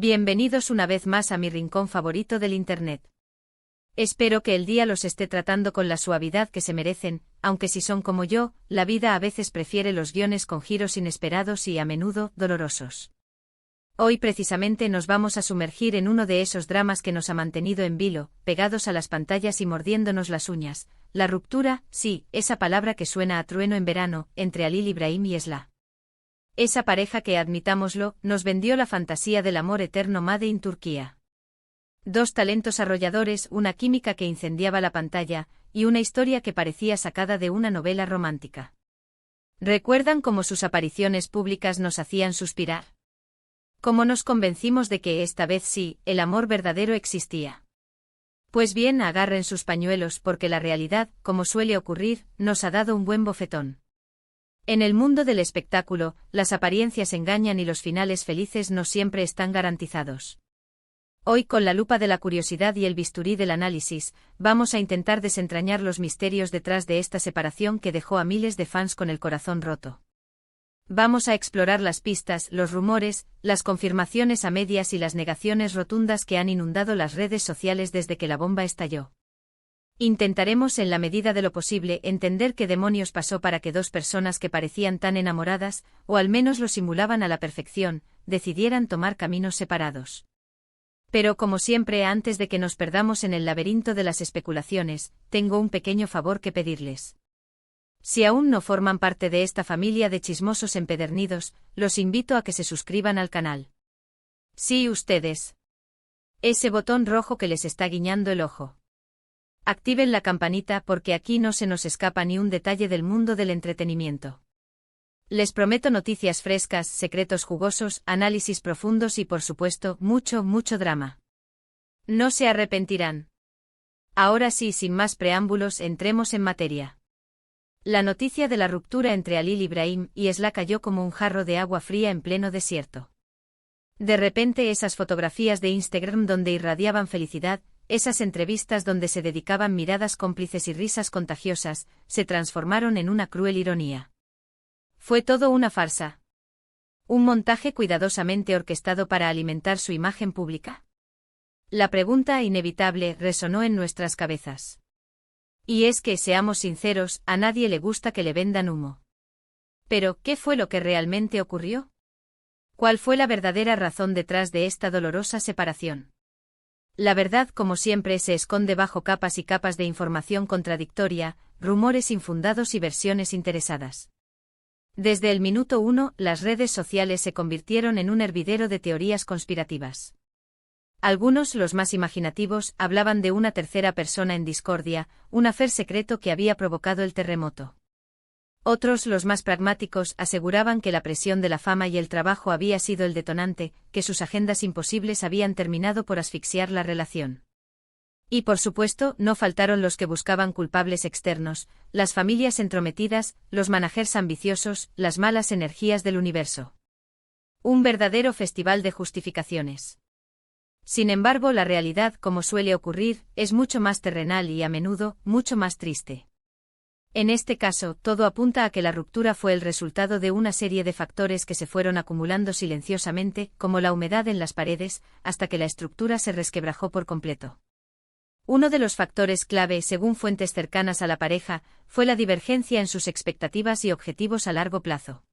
Bienvenidos una vez más a mi rincón favorito del Internet. Espero que el día los esté tratando con la suavidad que se merecen, aunque si son como yo, la vida a veces prefiere los guiones con giros inesperados y a menudo dolorosos. Hoy precisamente nos vamos a sumergir en uno de esos dramas que nos ha mantenido en vilo, pegados a las pantallas y mordiéndonos las uñas, la ruptura, sí, esa palabra que suena a trueno en verano, entre Halil Ibrahim y Esla. Esa pareja que, admitámoslo, nos vendió la fantasía del amor eterno made in Turquía. Dos talentos arrolladores, una química que incendiaba la pantalla, y una historia que parecía sacada de una novela romántica. ¿Recuerdan cómo sus apariciones públicas nos hacían suspirar? ¿Cómo nos convencimos de que esta vez sí, el amor verdadero existía? Pues bien, agarren sus pañuelos porque la realidad, como suele ocurrir, nos ha dado un buen bofetón. En el mundo del espectáculo, las apariencias engañan y los finales felices no siempre están garantizados. Hoy, con la lupa de la curiosidad y el bisturí del análisis, vamos a intentar desentrañar los misterios detrás de esta separación que dejó a miles de fans con el corazón roto. Vamos a explorar las pistas, los rumores, las confirmaciones a medias y las negaciones rotundas que han inundado las redes sociales desde que la bomba estalló. Intentaremos en la medida de lo posible entender qué demonios pasó para que dos personas que parecían tan enamoradas, o al menos lo simulaban a la perfección, decidieran tomar caminos separados. Pero como siempre, antes de que nos perdamos en el laberinto de las especulaciones, tengo un pequeño favor que pedirles. Si aún no forman parte de esta familia de chismosos empedernidos, los invito a que se suscriban al canal. Sí, ustedes. Ese botón rojo que les está guiñando el ojo. Activen la campanita porque aquí no se nos escapa ni un detalle del mundo del entretenimiento. Les prometo noticias frescas, secretos jugosos, análisis profundos y por supuesto, mucho drama. No se arrepentirán. Ahora sí, sin más preámbulos, entremos en materia. La noticia de la ruptura entre Halil Ibrahim y Esla cayó como un jarro de agua fría en pleno desierto. De repente esas fotografías de Instagram donde irradiaban felicidad, esas entrevistas donde se dedicaban miradas cómplices y risas contagiosas, se transformaron en una cruel ironía. Fue todo una farsa. ¿Un montaje cuidadosamente orquestado para alimentar su imagen pública? La pregunta inevitable resonó en nuestras cabezas. Y es que, seamos sinceros, a nadie le gusta que le vendan humo. Pero, ¿qué fue lo que realmente ocurrió? ¿Cuál fue la verdadera razón detrás de esta dolorosa separación? La verdad, como siempre, se esconde bajo capas y capas de información contradictoria, rumores infundados y versiones interesadas. Desde el minuto 1, las redes sociales se convirtieron en un hervidero de teorías conspirativas. Algunos, los más imaginativos, hablaban de una tercera persona en discordia, un affair secreto que había provocado el terremoto. Otros, los más pragmáticos, aseguraban que la presión de la fama y el trabajo había sido el detonante, que sus agendas imposibles habían terminado por asfixiar la relación. Y por supuesto, no faltaron los que buscaban culpables externos, las familias entrometidas, los managers ambiciosos, las malas energías del universo. Un verdadero festival de justificaciones. Sin embargo, la realidad, como suele ocurrir, es mucho más terrenal y, a menudo, mucho más triste. En este caso, todo apunta a que la ruptura fue el resultado de una serie de factores que se fueron acumulando silenciosamente, como la humedad en las paredes, hasta que la estructura se resquebrajó por completo. Uno de los factores clave, según fuentes cercanas a la pareja, fue la divergencia en sus expectativas y objetivos a largo plazo.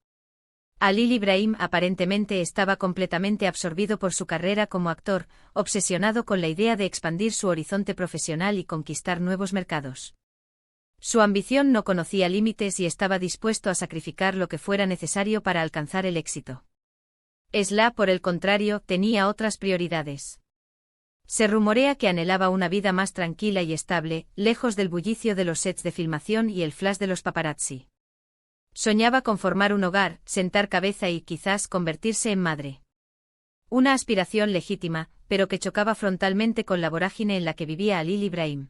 Halil Ibrahim aparentemente estaba completamente absorbido por su carrera como actor, obsesionado con la idea de expandir su horizonte profesional y conquistar nuevos mercados. Su ambición no conocía límites y estaba dispuesto a sacrificar lo que fuera necesario para alcanzar el éxito. Esla, por el contrario, tenía otras prioridades. Se rumorea que anhelaba una vida más tranquila y estable, lejos del bullicio de los sets de filmación y el flash de los paparazzi. Soñaba con formar un hogar, sentar cabeza y quizás convertirse en madre. Una aspiración legítima, pero que chocaba frontalmente con la vorágine en la que vivía Halil Ibrahim.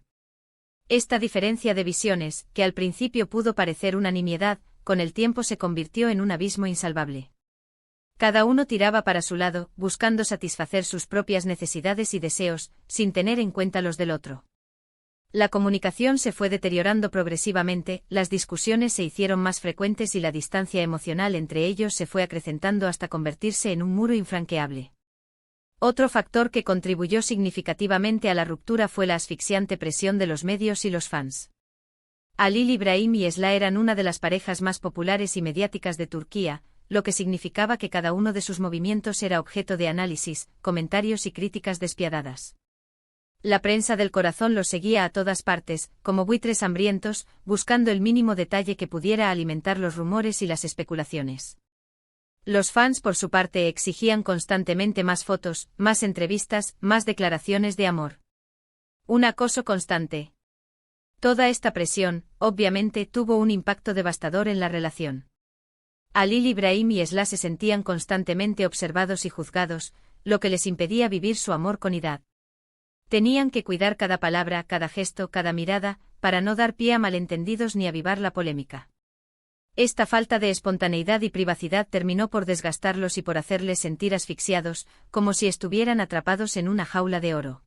Esta diferencia de visiones, que al principio pudo parecer una nimiedad, con el tiempo se convirtió en un abismo insalvable. Cada uno tiraba para su lado, buscando satisfacer sus propias necesidades y deseos, sin tener en cuenta los del otro. La comunicación se fue deteriorando progresivamente, las discusiones se hicieron más frecuentes y la distancia emocional entre ellos se fue acrecentando hasta convertirse en un muro infranqueable. Otro factor que contribuyó significativamente a la ruptura fue la asfixiante presión de los medios y los fans. Halil İbrahim y Esla eran una de las parejas más populares y mediáticas de Turquía, lo que significaba que cada uno de sus movimientos era objeto de análisis, comentarios y críticas despiadadas. La prensa del corazón los seguía a todas partes, como buitres hambrientos, buscando el mínimo detalle que pudiera alimentar los rumores y las especulaciones. Los fans, por su parte, exigían constantemente más fotos, más entrevistas, más declaraciones de amor. Un acoso constante. Toda esta presión, obviamente, tuvo un impacto devastador en la relación. Halil İbrahim y Esla se sentían constantemente observados y juzgados, lo que les impedía vivir su amor con idad. Tenían que cuidar cada palabra, cada gesto, cada mirada, para no dar pie a malentendidos ni avivar la polémica. Esta falta de espontaneidad y privacidad terminó por desgastarlos y por hacerles sentir asfixiados, como si estuvieran atrapados en una jaula de oro.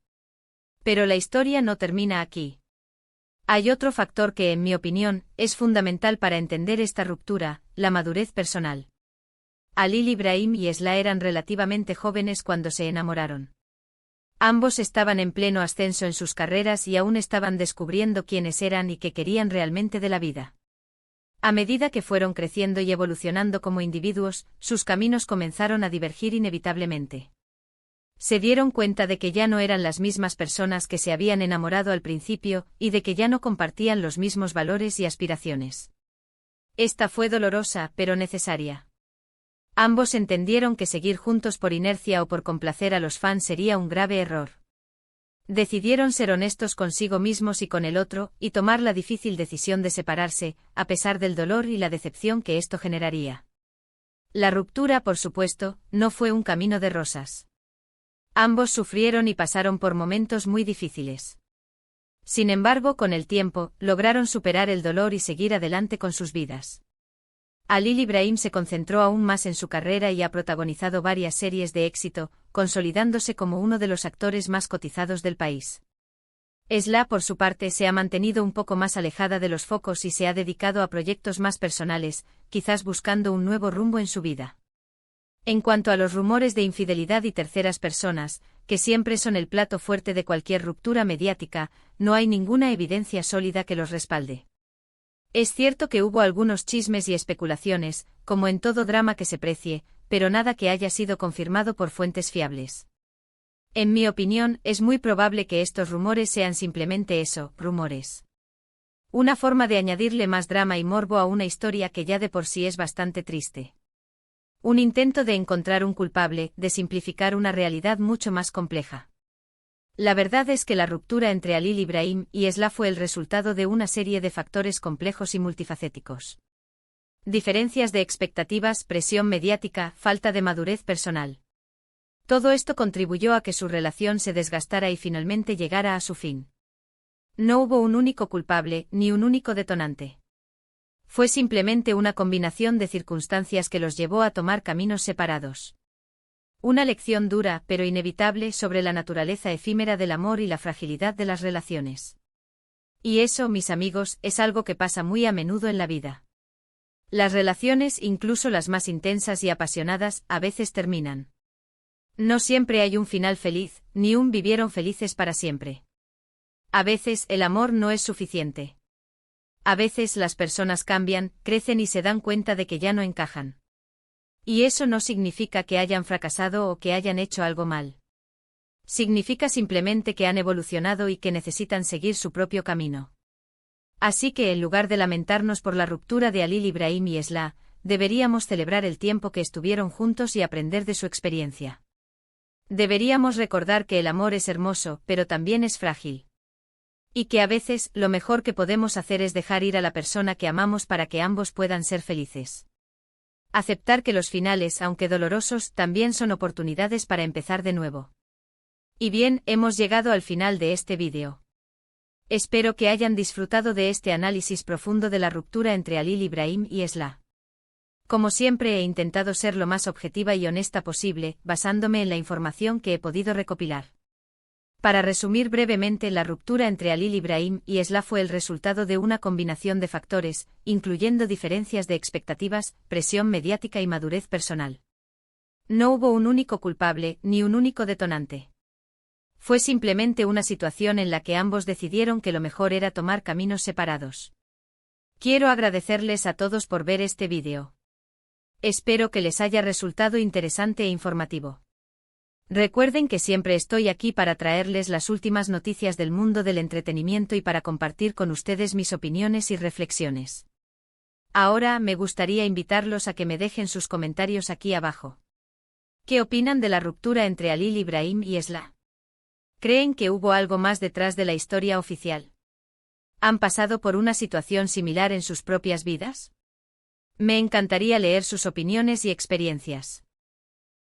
Pero la historia no termina aquí. Hay otro factor que, en mi opinión, es fundamental para entender esta ruptura: la madurez personal. Halil İbrahim y Esla eran relativamente jóvenes cuando se enamoraron. Ambos estaban en pleno ascenso en sus carreras y aún estaban descubriendo quiénes eran y qué querían realmente de la vida. A medida que fueron creciendo y evolucionando como individuos, sus caminos comenzaron a divergir inevitablemente. Se dieron cuenta de que ya no eran las mismas personas que se habían enamorado al principio, y de que ya no compartían los mismos valores y aspiraciones. Esta fue dolorosa, pero necesaria. Ambos entendieron que seguir juntos por inercia o por complacer a los fans sería un grave error. Decidieron ser honestos consigo mismos y con el otro, y tomar la difícil decisión de separarse, a pesar del dolor y la decepción que esto generaría. La ruptura, por supuesto, no fue un camino de rosas. Ambos sufrieron y pasaron por momentos muy difíciles. Sin embargo, con el tiempo, lograron superar el dolor y seguir adelante con sus vidas. Halil İbrahim se concentró aún más en su carrera y ha protagonizado varias series de éxito, consolidándose como uno de los actores más cotizados del país. Esla, por su parte, se ha mantenido un poco más alejada de los focos y se ha dedicado a proyectos más personales, quizás buscando un nuevo rumbo en su vida. En cuanto a los rumores de infidelidad y terceras personas, que siempre son el plato fuerte de cualquier ruptura mediática, no hay ninguna evidencia sólida que los respalde. Es cierto que hubo algunos chismes y especulaciones, como en todo drama que se precie, pero nada que haya sido confirmado por fuentes fiables. En mi opinión, es muy probable que estos rumores sean simplemente eso, rumores. Una forma de añadirle más drama y morbo a una historia que ya de por sí es bastante triste. Un intento de encontrar un culpable, de simplificar una realidad mucho más compleja. La verdad es que la ruptura entre Halil İbrahim y Esla fue el resultado de una serie de factores complejos y multifacéticos. Diferencias de expectativas, presión mediática, falta de madurez personal. Todo esto contribuyó a que su relación se desgastara y finalmente llegara a su fin. No hubo un único culpable, ni un único detonante. Fue simplemente una combinación de circunstancias que los llevó a tomar caminos separados. Una lección dura, pero inevitable, sobre la naturaleza efímera del amor y la fragilidad de las relaciones. Y eso, mis amigos, es algo que pasa muy a menudo en la vida. Las relaciones, incluso las más intensas y apasionadas, a veces terminan. No siempre hay un final feliz, ni un vivieron felices para siempre. A veces el amor no es suficiente. A veces las personas cambian, crecen y se dan cuenta de que ya no encajan. Y eso no significa que hayan fracasado o que hayan hecho algo mal. Significa simplemente que han evolucionado y que necesitan seguir su propio camino. Así que en lugar de lamentarnos por la ruptura de Halil İbrahim y Esla, deberíamos celebrar el tiempo que estuvieron juntos y aprender de su experiencia. Deberíamos recordar que el amor es hermoso, pero también es frágil. Y que a veces, lo mejor que podemos hacer es dejar ir a la persona que amamos para que ambos puedan ser felices. Aceptar que los finales, aunque dolorosos, también son oportunidades para empezar de nuevo. Y bien, hemos llegado al final de este vídeo. Espero que hayan disfrutado de este análisis profundo de la ruptura entre Halil İbrahim y Esla. Como siempre, he intentado ser lo más objetiva y honesta posible, basándome en la información que he podido recopilar. Para resumir brevemente, la ruptura entre Halil İbrahim y Esla fue el resultado de una combinación de factores, incluyendo diferencias de expectativas, presión mediática y madurez personal. No hubo un único culpable, ni un único detonante. Fue simplemente una situación en la que ambos decidieron que lo mejor era tomar caminos separados. Quiero agradecerles a todos por ver este vídeo. Espero que les haya resultado interesante e informativo. Recuerden que siempre estoy aquí para traerles las últimas noticias del mundo del entretenimiento y para compartir con ustedes mis opiniones y reflexiones. Ahora me gustaría invitarlos a que me dejen sus comentarios aquí abajo. ¿Qué opinan de la ruptura entre Halil Ibrahim y Esla? ¿Creen que hubo algo más detrás de la historia oficial? ¿Han pasado por una situación similar en sus propias vidas? Me encantaría leer sus opiniones y experiencias.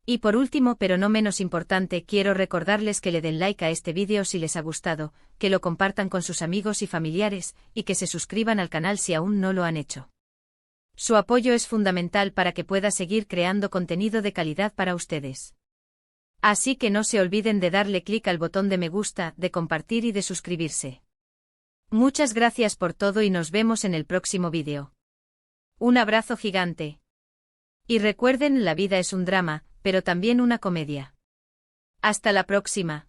Y por último, pero no menos importante, quiero recordarles que le den like a este vídeo si les ha gustado, que lo compartan con sus amigos y familiares, y que se suscriban al canal si aún no lo han hecho. Su apoyo es fundamental para que pueda seguir creando contenido de calidad para ustedes. Así que no se olviden de darle clic al botón de me gusta, de compartir y de suscribirse. Muchas gracias por todo y nos vemos en el próximo vídeo. Un abrazo gigante. Y recuerden, la vida es un drama, pero también una comedia. Hasta la próxima.